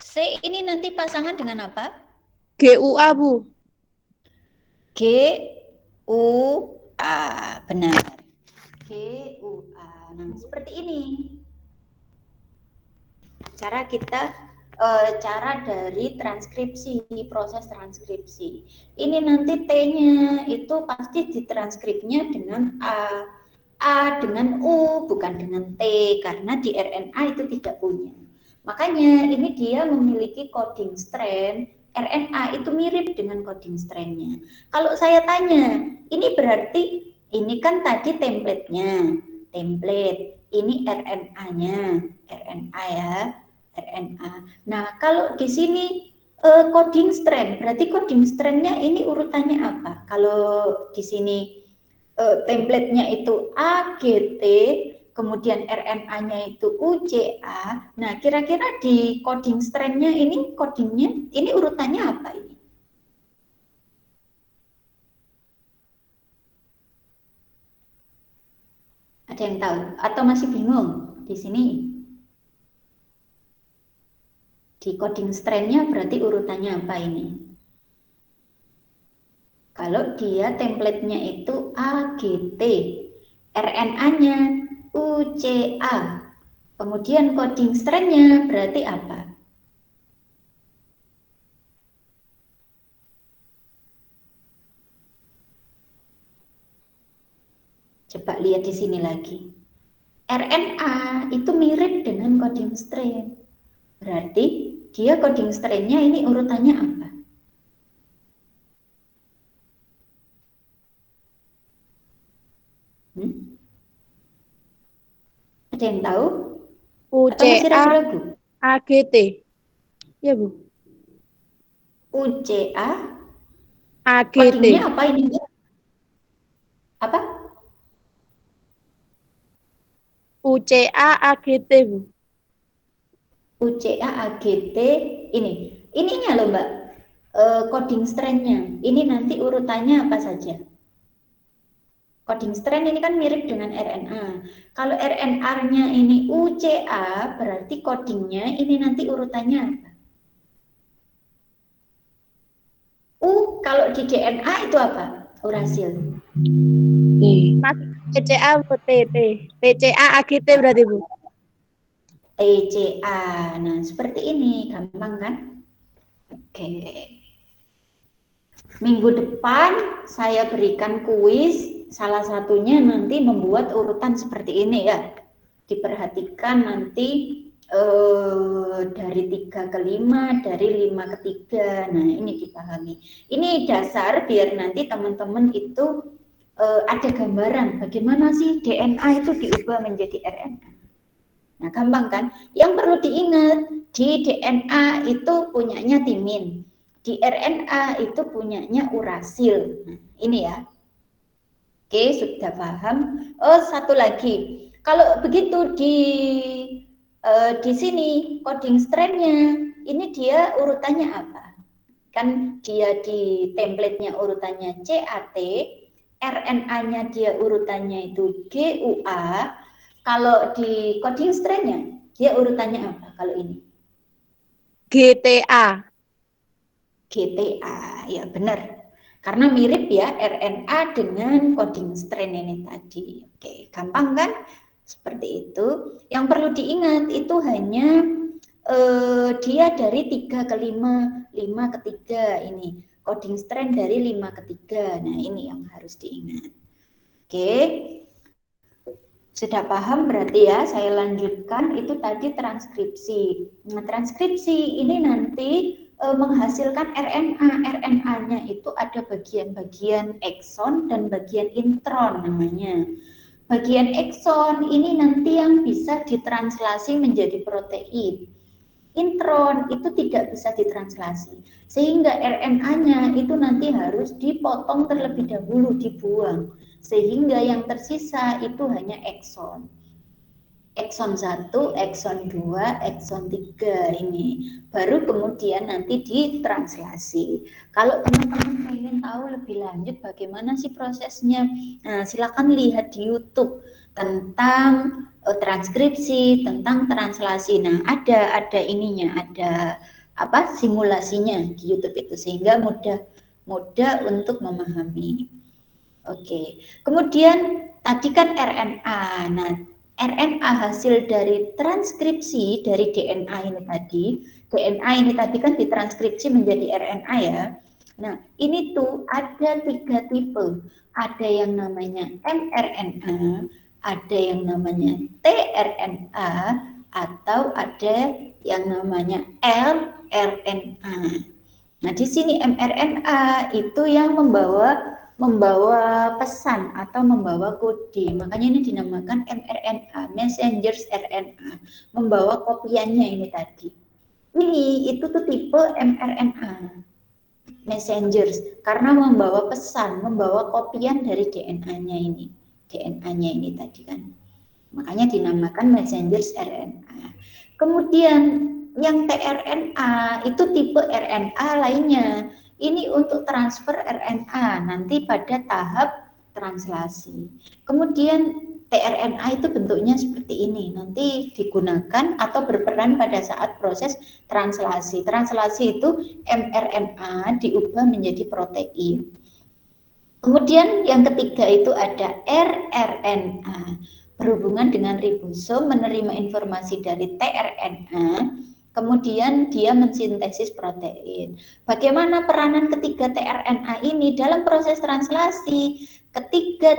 C ini nanti pasangan dengan apa? GUA, Bu. GUA, benar. GUA. Nah, seperti ini cara kita cara dari transkripsi, proses transkripsi. Ini nanti T-nya itu pasti ditranskripnya dengan A dengan U, bukan dengan T, karena di RNA itu tidak punya. Makanya ini dia memiliki coding strand, RNA itu mirip dengan coding strand-nya. Kalau saya tanya, ini berarti ini kan tadi template-nya, template, ini RNA-nya, RNA ya, RNA. Nah, kalau di sini coding strand, berarti coding strand-nya ini urutannya apa? Kalau di sini template-nya itu AGT, kemudian RNA-nya itu UCA. Nah, kira-kira di coding strand-nya ini, codingnya, ini urutannya apa ini? Ada yang tahu? Atau masih bingung di sini? Di coding strand-nya berarti urutannya apa ini? Kalau dia template-nya itu AGT, RNA-nya UCA, kemudian coding strand-nya berarti apa? Coba lihat di sini lagi. RNA itu mirip dengan coding strand. Berarti dia coding strand-nya ini urutannya apa? Ada yang tahu? Atau masih UCA ragu-ragu? AGT. Ya, Bu. UCA, AGT. codingnya apa ini? Apa? UCA AGT, Bu. UCA AGT ini. Ininya loh, Mbak. Coding strand-nya. Ini nanti urutannya apa saja? Coding strand ini kan mirip dengan RNA. Kalau RNA-nya ini UCA, berarti codingnya ini nanti urutannya apa? U kalau di DNA itu apa? Urasil. TCA Bu, TT. TCA AGT berarti, Bu. TCA. Nah, seperti ini, gampang kan? Oke. Minggu depan saya berikan kuis, salah satunya nanti membuat urutan seperti ini ya. Diperhatikan nanti dari 3 ke 5, dari 5 ke 3. Nah, ini dipahami. Ini dasar biar nanti teman-teman itu ada gambaran bagaimana sih DNA itu diubah menjadi RNA. Nah, gampang kan? Yang perlu diingat, di DNA itu punyanya timin. Di RNA itu punyanya urasil. Nah, ini ya. Oke, sudah paham. Oh, satu lagi. Kalau begitu di sini coding strand-nya, ini dia urutannya apa? Kan dia di template-nya urutannya CAT, RNA-nya dia urutannya itu GUA. Kalau di coding strand-nya, dia urutannya apa kalau ini? GTA. GTA, ya benar. Karena mirip ya RNA dengan coding strand ini tadi. Oke, gampang kan? Seperti itu. Yang perlu diingat itu hanya dia dari 3 ke 5, 5 ke 3 ini. Coding strand dari 5 ke 3. Nah, ini yang harus diingat. Oke. Sudah paham berarti ya, saya lanjutkan itu tadi transkripsi. Nah, transkripsi ini nanti menghasilkan RNA. RNA-nya itu ada bagian-bagian ekson dan bagian intron namanya. Bagian ekson ini nanti yang bisa ditranslasi menjadi protein. Intron itu tidak bisa ditranslasi. Sehingga RNA-nya itu nanti harus dipotong terlebih dahulu, dibuang. Sehingga yang tersisa itu hanya ekson. Ekson 1, ekson 2, ekson 3 ini. Baru kemudian nanti ditranslasi. Kalau teman-teman ingin tahu lebih lanjut bagaimana sih prosesnya, nah, silakan lihat di YouTube tentang transkripsi, tentang translasi. Nah, ada ininya, ada apa simulasinya di YouTube itu sehingga mudah untuk memahami. Oke. Kemudian tadi kan RNA. Nah, RNA hasil dari transkripsi dari DNA ini tadi, DNA ini tadi kan ditranskripsi menjadi RNA ya. Nah, ini tuh ada 3 tipe. Ada yang namanya mRNA, ada yang namanya tRNA, atau ada yang namanya lRNA. Nah, di sini mRNA itu yang membawa pesan atau membawa kode. Makanya ini dinamakan mRNA, messengers RNA, membawa kopiannya ini tadi. Ini itu tuh tipe mRNA, messengers, karena membawa pesan, membawa kopian dari DNA-nya ini. DNA-nya ini tadi kan. Makanya dinamakan messengers RNA. Kemudian yang tRNA itu tipe RNA lainnya. Ini untuk transfer RNA nanti pada tahap translasi. Kemudian tRNA itu bentuknya seperti ini. Nanti digunakan atau berperan pada saat proses translasi. Translasi itu mRNA diubah menjadi protein. Kemudian yang ketiga itu ada rRNA, berhubungan dengan ribosom, menerima informasi dari tRNA, kemudian dia mensintesis protein. Bagaimana peranan ketiga tRNA ini dalam proses translasi? Ketiga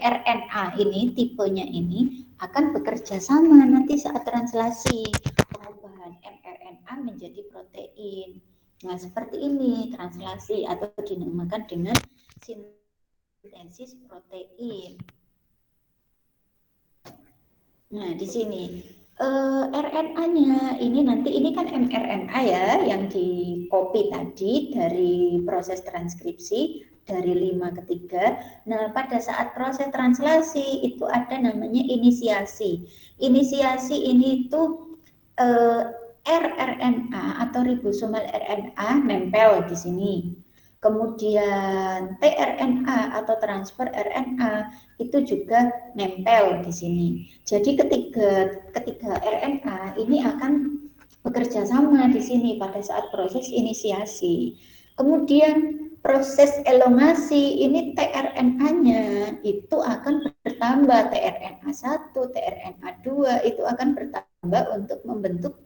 RNA ini, tipenya ini akan bekerja sama nanti saat translasi, perubahan mRNA menjadi protein. Nah, seperti ini translasi atau dinamakan dengan sintesis protein. Nah, di sini RNA-nya ini kan mRNA ya, yang di copy tadi dari proses transkripsi dari 5 ke 3. Nah, pada saat proses translasi itu ada namanya inisiasi. Inisiasi ini itu rRNA atau ribosomal RNA nempel di sini. Kemudian tRNA atau transfer RNA itu juga nempel di sini. Jadi ketiga RNA ini akan bekerja sama di sini pada saat proses inisiasi. Kemudian proses elongasi ini tRNA-nya itu akan bertambah, tRNA1, tRNA2 itu akan bertambah untuk membentuk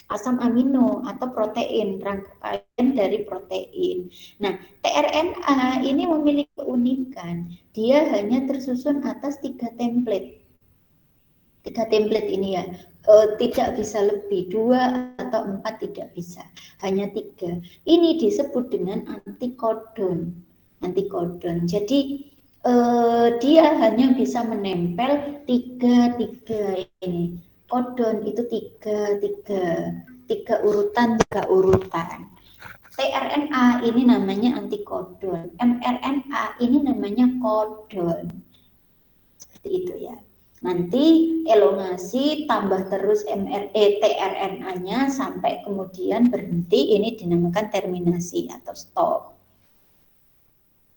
asam amino atau protein, rangkaian dari protein. Nah, tRNA ini memiliki keunikan, dia hanya tersusun atas 3 template. 3 template ini ya, tidak bisa lebih, 2 atau 4 tidak bisa, hanya 3. Ini disebut dengan antikodon. Antikodon. Jadi dia hanya bisa menempel 3 ini. Kodon itu 3 urutan, 3 urutan. tRNA ini namanya antikodon, mRNA ini namanya kodon. Seperti itu ya. Nanti elongasi tambah terus tRNA-nya sampai kemudian berhenti, ini dinamakan terminasi atau stop.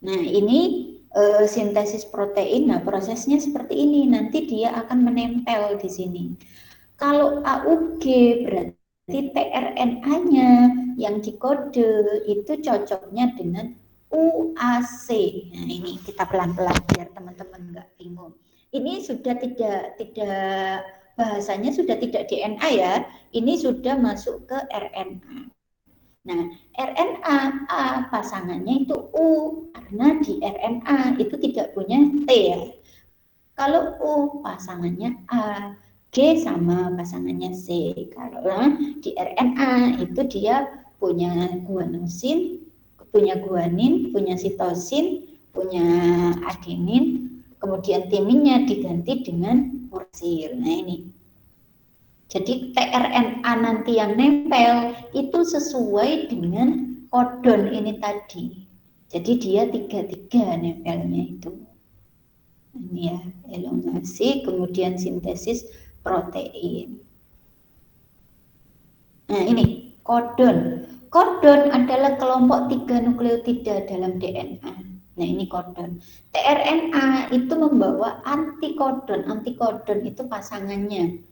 Nah, ini sintesis protein. Nah, prosesnya seperti ini. Nanti dia akan menempel di sini. Kalau AUG berarti tRNA-nya yang dikode itu cocoknya dengan UAC. Nah, ini kita pelan-pelan biar teman-teman nggak bingung. Ini sudah tidak bahasanya sudah tidak DNA ya. Ini sudah masuk ke RNA. Nah, RNA A pasangannya itu U, karena di RNA itu tidak punya T ya. Kalau U pasangannya A, G sama pasangannya C. Kalau di RNA itu dia punya guanosin, punya guanin, punya sitosin, punya adenin, kemudian timinnya diganti dengan ursil. Nah, ini. Jadi tRNA nanti yang nempel itu sesuai dengan kodon ini tadi. Jadi dia 3 nempelnya itu. Ini ya, elongasi, kemudian sintesis protein. Nah, ini kodon. Kodon adalah kelompok 3 nukleotida dalam DNA. Nah, ini kodon. tRNA itu membawa antikodon. Antikodon itu pasangannya.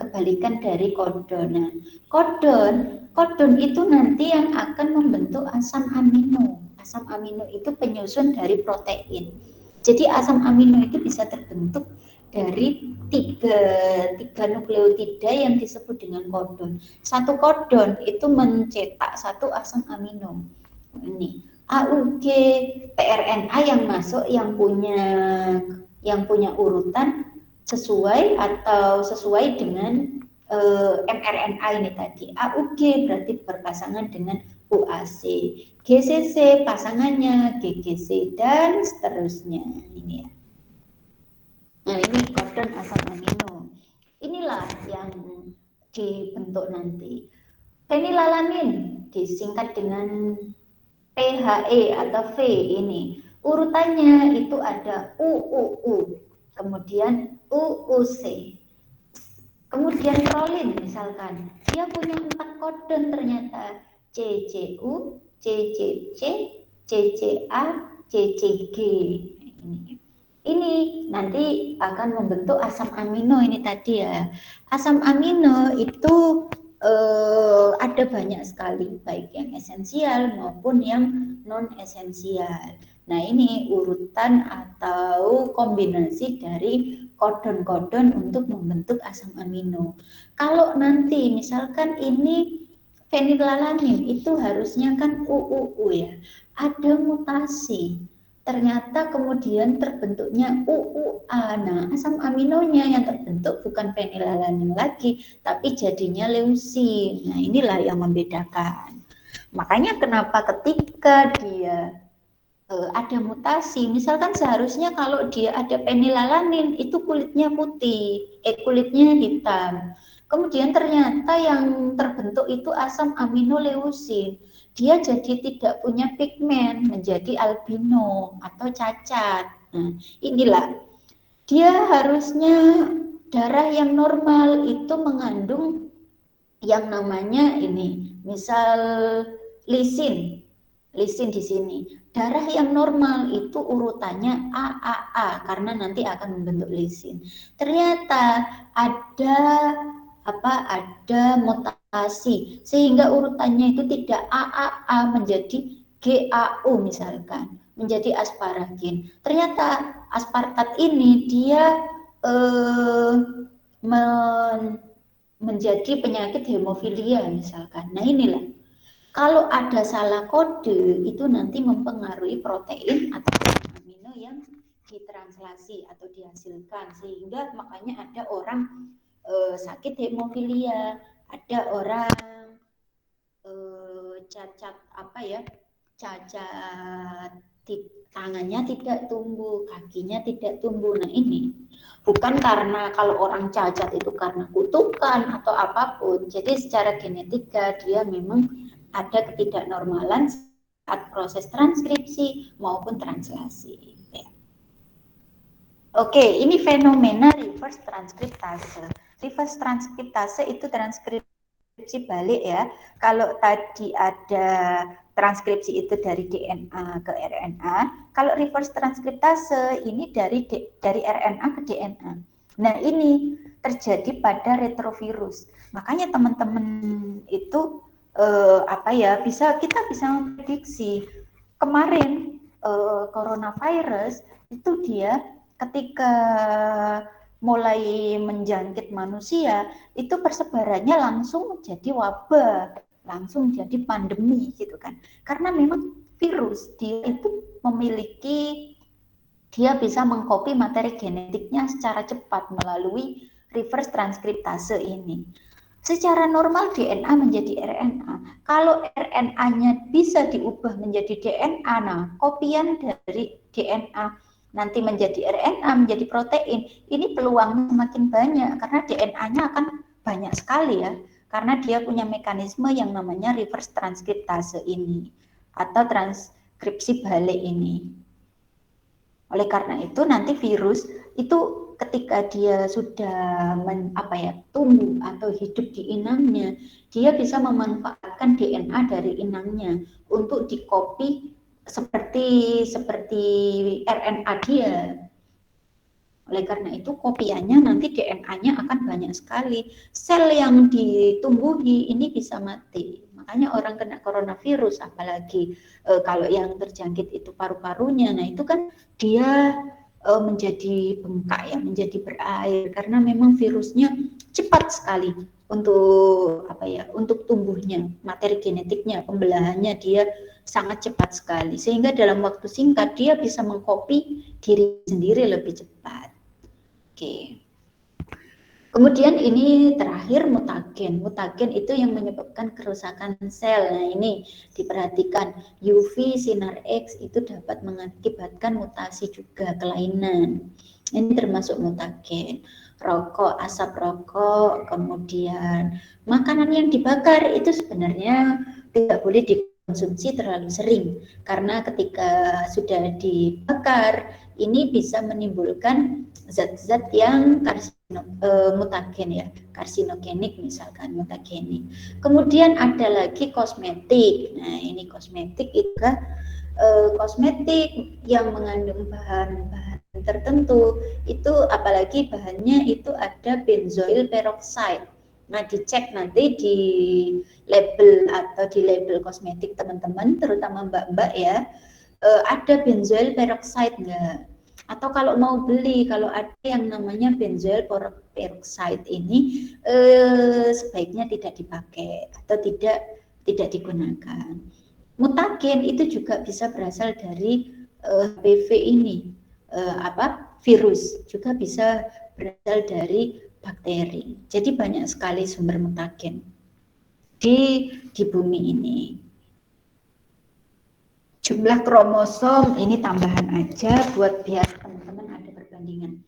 Kebalikan dari kodon. Nah, kodon itu nanti yang akan membentuk asam amino. Asam amino itu penyusun dari protein. Jadi asam amino itu bisa terbentuk dari tiga nukleotida yang disebut dengan kodon. Satu kodon itu mencetak satu asam amino. Ini AUG pRNA yang masuk yang punya urutan sesuai dengan mRNA ini tadi. AUG berarti berpasangan dengan UAC, GCC pasangannya GGC dan seterusnya. Ini ya. Nah, ini kodon asam amino. Inilah yang dibentuk nanti. Fenilalanin disingkat dengan PHE atau V ini. Urutannya itu ada UUU, kemudian UUC. Kemudian prolin misalkan, dia punya 4 kodon ternyata, CCU, CCC, CCA, CCG. Ini nanti akan membentuk asam amino ini tadi ya. Asam amino itu ada banyak sekali, baik yang esensial maupun yang non esensial. Nah, ini urutan atau kombinasi dari kodon-kodon untuk membentuk asam amino. Kalau nanti misalkan ini fenilalanin itu harusnya kan UUU ya, ada mutasi. Ternyata kemudian terbentuknya UUA. Nah, asam aminonya yang terbentuk bukan fenilalanin lagi, tapi jadinya leusin. Nah, inilah yang membedakan. Makanya kenapa ketika dia ada mutasi, misalkan seharusnya kalau dia ada fenilalanin itu kulitnya putih, kulitnya hitam. Kemudian ternyata yang terbentuk itu asam amino leusin. Dia jadi tidak punya pigmen, menjadi albino atau cacat. Nah, inilah dia harusnya darah yang normal itu mengandung yang namanya ini, misal lisin di sini. Darah yang normal itu urutannya AAA karena nanti akan membentuk lisin. Ternyata ada mutasi sehingga urutannya itu tidak AAA menjadi GAO misalkan, menjadi asparagin. Ternyata aspartat ini dia menjadi penyakit hemofilia misalkan. Nah, inilah kalau ada salah kode itu nanti mempengaruhi protein atau amino yang ditranslasi atau dihasilkan, sehingga makanya ada orang sakit hemofilia, ada orang cacat tangannya tidak tumbuh, kakinya tidak tumbuh. Nah, ini bukan karena kalau orang cacat itu karena kutukan atau apapun. Jadi secara genetika dia memang ada ketidaknormalan saat proses transkripsi maupun translasi. Oke, ini fenomena reverse transkriptase. Reverse transkriptase itu transkripsi balik ya. Kalau tadi ada transkripsi itu dari DNA ke RNA, kalau reverse transkriptase ini dari RNA ke DNA. Nah, ini terjadi pada retrovirus. Makanya teman-teman itu kita bisa memprediksi kemarin coronavirus itu dia ketika mulai menjangkit manusia itu persebarannya langsung jadi wabah, langsung jadi pandemi gitu kan. Karena memang virus dia bisa mengcopy materi genetiknya secara cepat melalui reverse transkriptase ini. Secara normal DNA menjadi RNA. Kalau RNA-nya bisa diubah menjadi DNA, nah kopian dari DNA nanti menjadi RNA, menjadi protein, ini peluangnya semakin banyak karena DNA-nya akan banyak sekali ya, karena dia punya mekanisme yang namanya reverse transkriptase ini atau transkripsi balik ini. Oleh karena itu nanti virus itu ketika dia sudah tumbuh atau hidup di inangnya, dia bisa memanfaatkan DNA dari inangnya untuk dikopi seperti RNA dia. Oleh karena itu kopiannya nanti DNA-nya akan banyak sekali. Sel yang ditumbuhi ini bisa mati. Makanya orang kena coronavirus, apalagi kalau yang terjangkit itu paru-parunya, nah itu kan dia menjadi bengkak ya, menjadi berair karena memang virusnya cepat sekali untuk apa ya, untuk tumbuhnya, materi genetiknya, pembelahannya dia sangat cepat sekali sehingga dalam waktu singkat dia bisa mengcopy diri sendiri lebih cepat. Oke. Kemudian ini terakhir mutagen. Mutagen itu yang menyebabkan kerusakan sel. Nah ini diperhatikan, UV sinar X itu dapat mengakibatkan mutasi juga, kelainan. Ini termasuk mutagen. Rokok, asap rokok, kemudian makanan yang dibakar itu sebenarnya tidak boleh dikonsumsi terlalu sering karena ketika sudah dibakar ini bisa menimbulkan zat-zat yang mutagen ya, karsinogenik misalkan, mutagenik. Kemudian ada lagi kosmetik. Nah ini kosmetik itu kosmetik yang mengandung bahan-bahan tertentu itu, apalagi bahannya itu ada benzoil peroxide. Nah dicek nanti di label atau di label kosmetik teman-teman, terutama mbak-mbak ya, ada benzoil peroxide enggak? Atau kalau mau beli, kalau ada yang namanya benzoil peroxide ini sebaiknya tidak dipakai atau tidak digunakan. Mutagen itu juga bisa berasal dari HPV ini, virus, juga bisa berasal dari bakteri. Jadi banyak sekali sumber mutagen di bumi ini. Jumlah kromosom ini tambahan aja buat biar teman-teman ada perbandingan.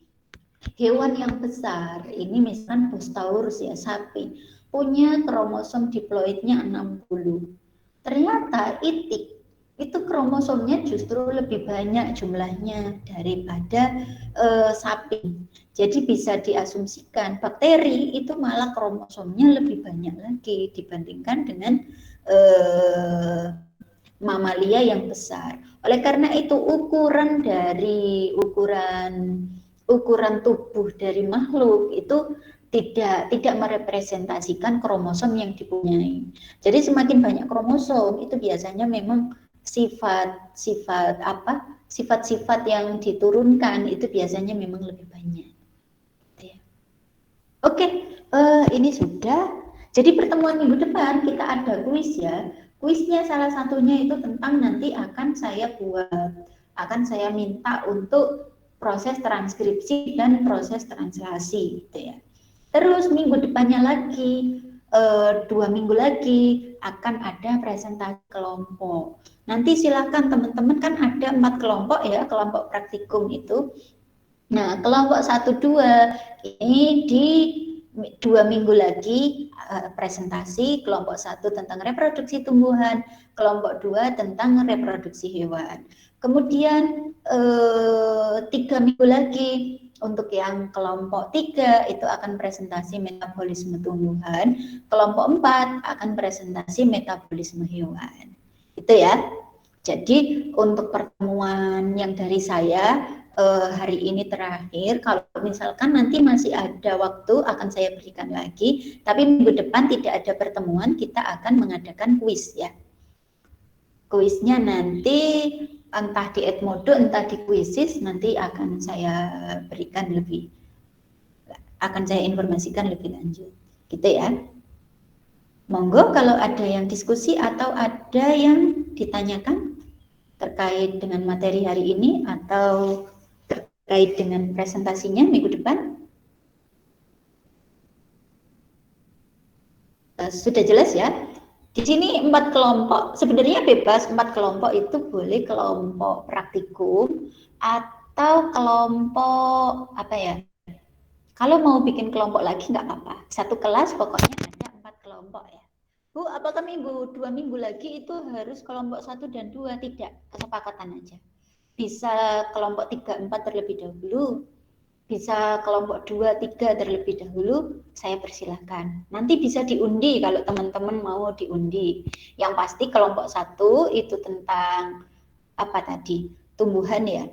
Hewan yang besar ini misalkan Bos Taurus ya, sapi, punya kromosom diploidnya 60. Ternyata itik itu kromosomnya justru lebih banyak jumlahnya daripada sapi. Jadi bisa diasumsikan bakteri itu malah kromosomnya lebih banyak lagi dibandingkan dengan mamalia yang besar. Oleh karena itu ukuran tubuh dari makhluk itu tidak merepresentasikan kromosom yang dipunyai. Jadi semakin banyak kromosom itu biasanya memang sifat-sifat yang diturunkan itu biasanya memang lebih banyak. Oke, ini sudah. Jadi pertemuan minggu depan kita ada kuis ya. Kuisnya salah satunya itu tentang nanti akan saya minta untuk proses transkripsi dan proses translasi gitu ya. Terus minggu depannya lagi, 2 minggu lagi akan ada presentasi kelompok. Nanti silakan teman-teman, kan ada 4 kelompok ya, kelompok praktikum itu. Nah, kelompok 1-2 ini di 2 minggu lagi presentasi, kelompok 1 tentang reproduksi tumbuhan, kelompok 2 tentang reproduksi hewan. Kemudian 3 minggu lagi untuk yang kelompok 3 itu akan presentasi metabolisme tumbuhan, kelompok 4 akan presentasi metabolisme hewan. Itu ya. Jadi untuk pertemuan yang dari saya hari ini terakhir. Kalau misalkan nanti masih ada waktu akan saya berikan lagi, tapi minggu depan tidak ada pertemuan, kita akan mengadakan kuis ya. Kuisnya nanti entah di Edmodo, entah di Quizizz, nanti akan saya informasikan lebih lanjut, gitu ya. Monggo kalau ada yang diskusi atau ada yang ditanyakan terkait dengan materi hari ini atau terkait dengan presentasinya minggu depan. Sudah jelas ya. Di sini 4 kelompok, sebenarnya bebas, 4 kelompok itu boleh kelompok praktikum atau kelompok apa ya. Kalau mau bikin kelompok lagi nggak apa-apa. Satu kelas pokoknya ada 4 kelompok ya. Bu, apakah 2 minggu lagi itu harus kelompok 1 dan 2? Tidak, kesepakatan aja. Bisa kelompok 3, 4 terlebih dahulu, bisa kelompok 2, 3 terlebih dahulu, saya persilahkan. Nanti bisa diundi kalau teman-teman mau diundi. Yang pasti kelompok 1 itu tentang apa tadi? Tumbuhan ya.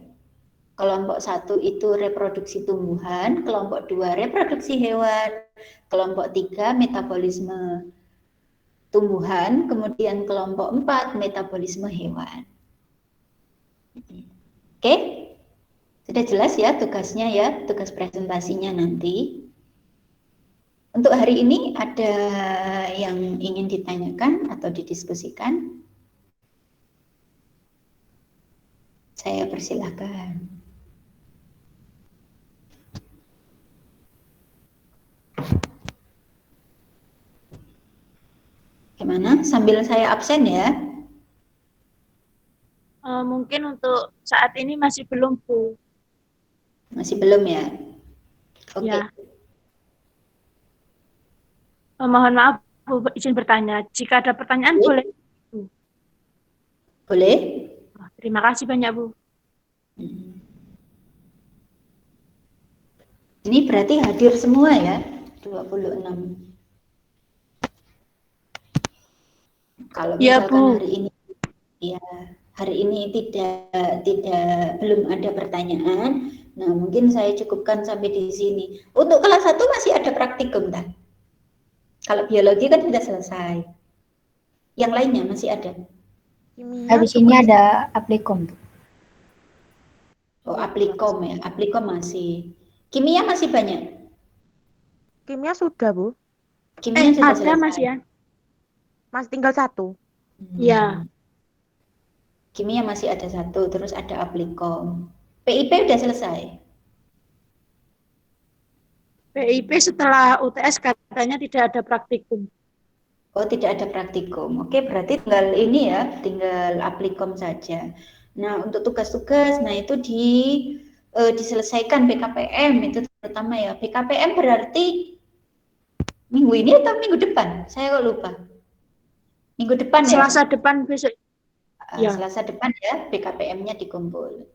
Kelompok 1 itu reproduksi tumbuhan, kelompok 2 reproduksi hewan, kelompok 3 metabolisme tumbuhan, kemudian kelompok 4 metabolisme hewan. Oke? Sudah jelas ya tugasnya ya, tugas presentasinya nanti. Untuk hari ini ada yang ingin ditanyakan atau didiskusikan? Saya persilahkan. Gimana? Sambil saya absen ya? Mungkin untuk saat ini masih belum, Bu. Masih belum ya? Oke. Ya. Mohon maaf, Bu, izin bertanya. Jika ada pertanyaan, boleh? Boleh? Terima kasih banyak, Bu. Ini berarti hadir semua ya? 26. Kalau Ya, misalkan Bu. hari ini ya hari ini belum ada pertanyaan, nah mungkin saya cukupkan sampai di sini. Untuk kelas 1 masih ada praktikum kan? Kalau biologi kan sudah selesai. Yang lainnya masih ada. Habis ini ada aplikom. Oh, aplikom ya. Aplikom masih. Kimia masih banyak. Kimia sudah, Bu. Kimia sudah ada selesai. Mas ya? Masih tinggal 1. Ya. Kimia masih ada 1, terus ada aplikom. PIP udah selesai. PIP setelah UTS katanya tidak ada praktikum. Oh, tidak ada praktikum. Oke, berarti tinggal ini ya, tinggal aplikom saja. Nah, untuk tugas-tugas, nah itu diselesaikan PKPM itu terutama ya. PKPM berarti minggu ini atau minggu depan? Saya kok lupa. Minggu depan ya? Selasa depan besok. Ya. Selasa depan ya, PKPM-nya dikumpul.